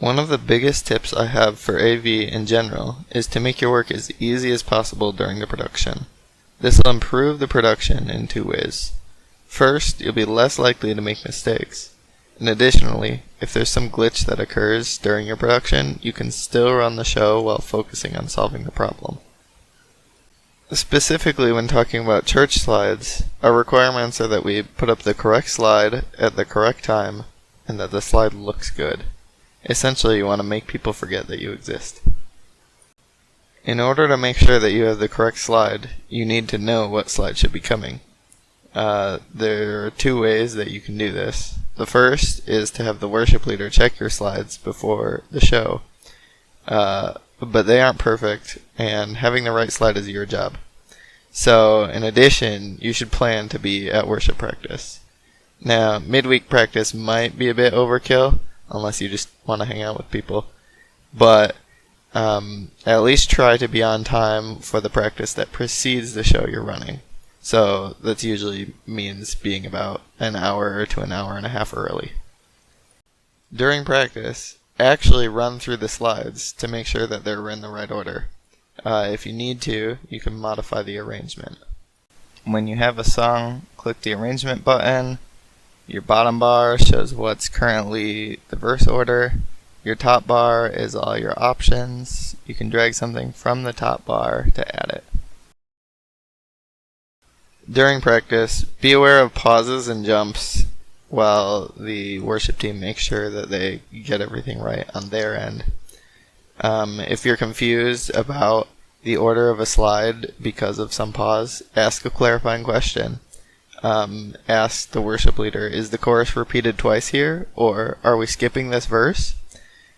One of the biggest tips I have for AV in general is to make your work as easy as possible during the production. This will improve the production in two ways. First, you'll be less likely to make mistakes. And additionally, if there's some glitch that occurs during your production, you can still run the show while focusing on solving the problem. Specifically when talking about church slides, our requirements are that we put up the correct slide at the correct time and that the slide looks good. Essentially, you want to make people forget that you exist. In order to make sure that you have the correct slide, you need to know what slide should be coming. There are two ways that you can do this. The first is to have the worship leader check your slides before the show. But they aren't perfect, and having the right slide is your job. So, in addition, you should plan to be at worship practice. Now, midweek practice might be a bit overkill, unless you just want to hang out with people. But at least try to be on time for the practice that precedes the show you're running. So that usually means being about an hour to an hour and a half early. During practice, actually run through the slides to make sure that they're in the right order. If you need to, you can modify the arrangement. When you have a song, click the arrangement button. Your bottom bar shows what's currently the verse order. Your top bar is all your options. You can drag something from the top bar to add it. During practice, be aware of pauses and jumps while the worship team makes sure that they get everything right on their end. If you're confused about the order of a slide because of some pause, ask a clarifying question. Ask the worship leader, is the chorus repeated twice here, or are we skipping this verse?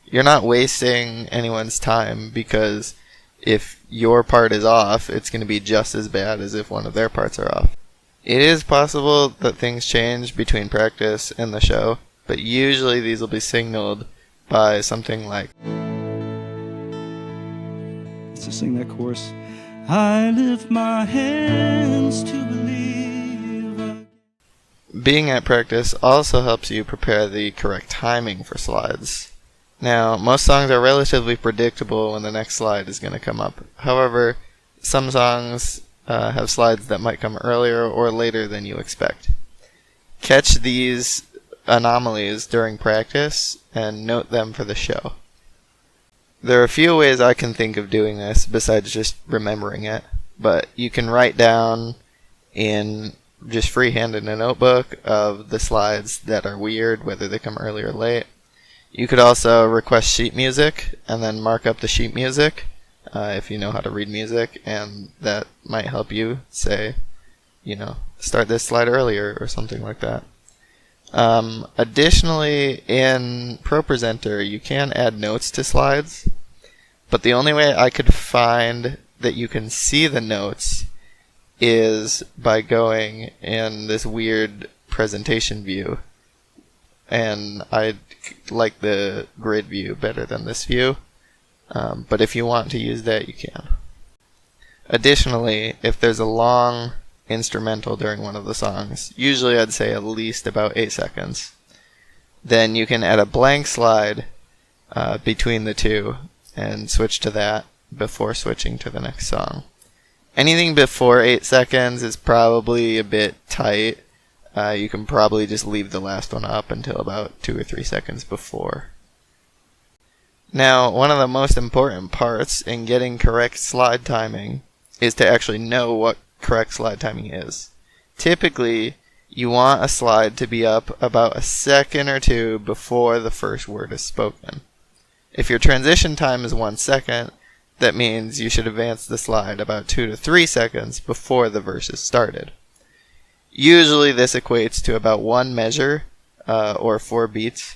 You're not wasting anyone's time, because if your part is off, it's going to be just as bad as if one of their parts are off. It is possible that things change between practice and the show, but usually these will be signaled by something like, to sing that chorus, I lift my hands to believe. Being at practice also helps you prepare the correct timing for slides. Now, most songs are relatively predictable when the next slide is going to come up. However, some songs have slides that might come earlier or later than you expect. Catch these anomalies during practice and note them for the show. There are a few ways I can think of doing this besides just remembering it, but you can write down in just freehand in a notebook of the slides that are weird, whether they come early or late. You could also request sheet music and then mark up the sheet music if you know how to read music, and that might help you say, start this slide earlier or something like that. Additionally, in ProPresenter, you can add notes to slides, but the only way I could find that you can see the notes is by going in this weird presentation view. And I like the grid view better than this view, but if you want to use that, you can. Additionally, if there's a long instrumental during one of the songs, usually I'd say at least about 8 seconds, then you can add a blank slide between the two and switch to that before switching to the next song. Anything before 8 seconds is probably a bit tight. You can probably just leave the last one up until about 2 or 3 seconds before. Now, one of the most important parts in getting correct slide timing is to actually know what correct slide timing is. Typically, you want a slide to be up about a second or two before the first word is spoken. If your transition time is 1 second, that means you should advance the slide about 2 to 3 seconds before the verse is started. Usually this equates to about 1 measure, or 4 beats.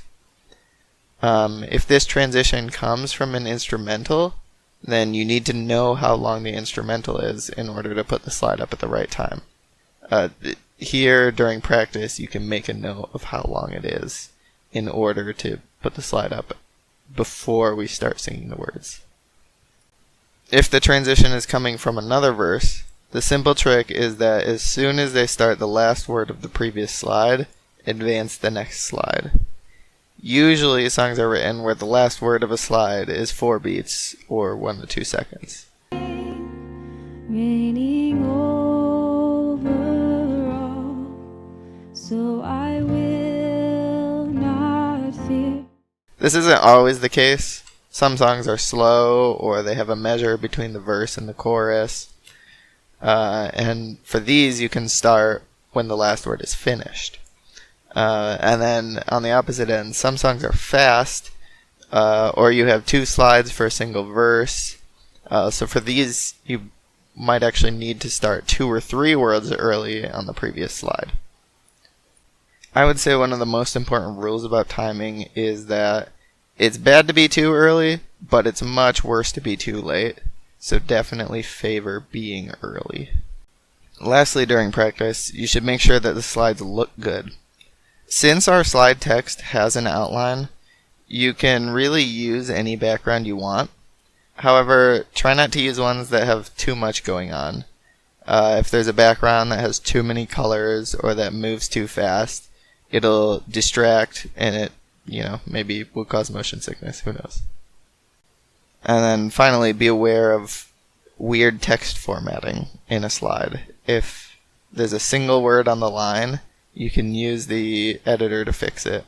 If this transition comes from an instrumental, then you need to know how long the instrumental is in order to put the slide up at the right time. Here, during practice, you can make a note of how long it is in order to put the slide up before we start singing the words. If the transition is coming from another verse, the simple trick is that as soon as they start the last word of the previous slide, advance the next slide. Usually songs are written where the last word of a slide is 4 beats or 1 to 2 seconds. Raining over all, so I will not fear. This isn't always the case. Some songs are slow or they have a measure between the verse and the chorus. And for these, you can start when the last word is finished. And then on the opposite end, some songs are fast, or you have 2 slides for a single verse. So for these, you might actually need to start 2 or 3 words early on the previous slide. I would say one of the most important rules about timing is that it's bad to be too early, but it's much worse to be too late. So definitely favor being early. Lastly, during practice, you should make sure that the slides look good. Since our slide text has an outline, you can really use any background you want. However, try not to use ones that have too much going on. If there's a background that has too many colors or that moves too fast, it'll distract and it, maybe will cause motion sickness. Who knows? And then finally, be aware of weird text formatting in a slide. If there's a single word on the line, you can use the editor to fix it.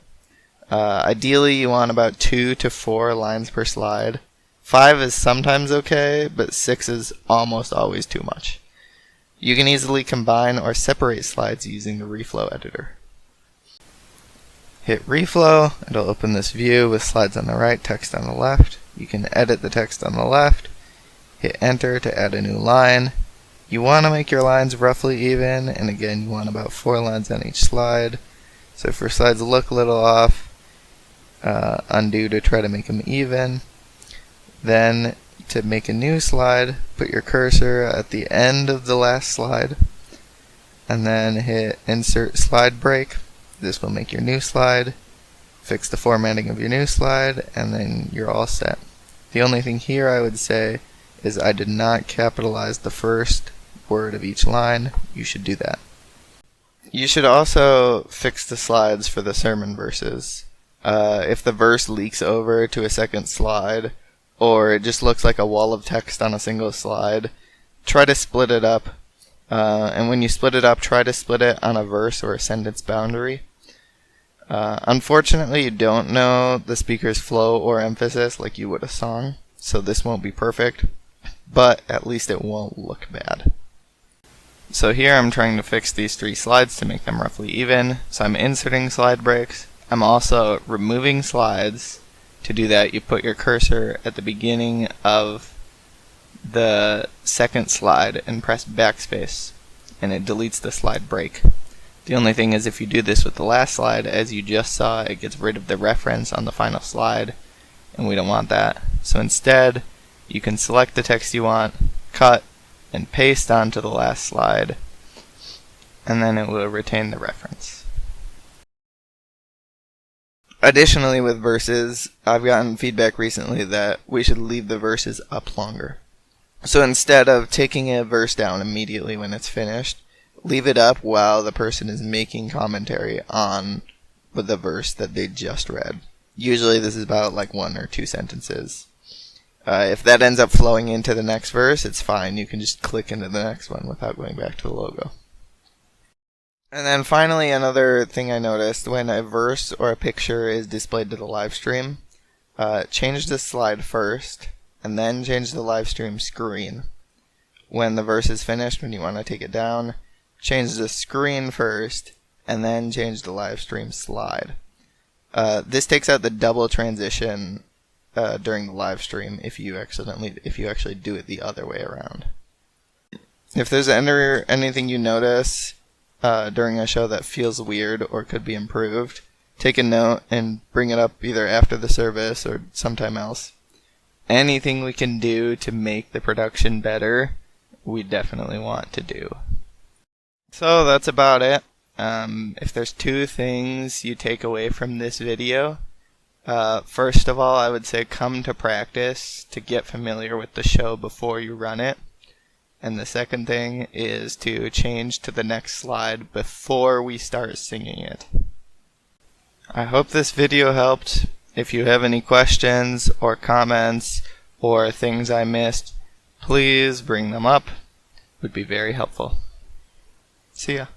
Ideally, you want about 2 to 4 lines per slide. 5 is sometimes okay, but 6 is almost always too much. You can easily combine or separate slides using the reflow editor. Hit reflow, it'll open this view with slides on the right, text on the left. You can edit the text on the left. Hit enter to add a new line. You want to make your lines roughly even, and again, you want about 4 lines on each slide. So if your slides look a little off, undo to try to make them even. Then, to make a new slide, put your cursor at the end of the last slide, and then hit insert slide break. This will make your new slide, fix the formatting of your new slide, and then you're all set. The only thing here I would say is I did not capitalize the first word of each line. You should do that. You should also fix the slides for the sermon verses. If the verse leaks over to a second slide, or it just looks like a wall of text on a single slide, try to split it up. And when you split it up, try to split it on a verse or a sentence boundary. Unfortunately, you don't know the speaker's flow or emphasis like you would a song, so this won't be perfect, but at least it won't look bad. So here I'm trying to fix these 3 slides to make them roughly even, so I'm inserting slide breaks. I'm also removing slides. To do that, you put your cursor at the beginning of the second slide and press backspace, and it deletes the slide break. The only thing is, if you do this with the last slide, as you just saw, it gets rid of the reference on the final slide, and we don't want that. So instead, you can select the text you want, cut, and paste onto the last slide, and then it will retain the reference. Additionally, with verses, I've gotten feedback recently that we should leave the verses up longer. So instead of taking a verse down immediately when it's finished, leave it up while the person is making commentary on the verse that they just read. Usually this is about like 1 or 2 sentences. If that ends up flowing into the next verse, it's fine. You can just click into the next one without going back to the logo. And then finally, another thing I noticed, when a verse or a picture is displayed to the live stream, change the slide first, and then change the live stream screen. When the verse is finished, when you want to take it down, change the screen first, and then change the live stream slide. This takes out the double transition during the live stream if you actually do it the other way around. If there's anything you notice during a show that feels weird or could be improved, take a note and bring it up either after the service or sometime else. Anything we can do to make the production better, we definitely want to do. So that's about it. If there's 2 things you take away from this video, first of all, I would say come to practice to get familiar with the show before you run it. And the second thing is to change to the next slide before we start singing it. I hope this video helped. If you have any questions or comments or things I missed, please bring them up. It would be very helpful. See ya.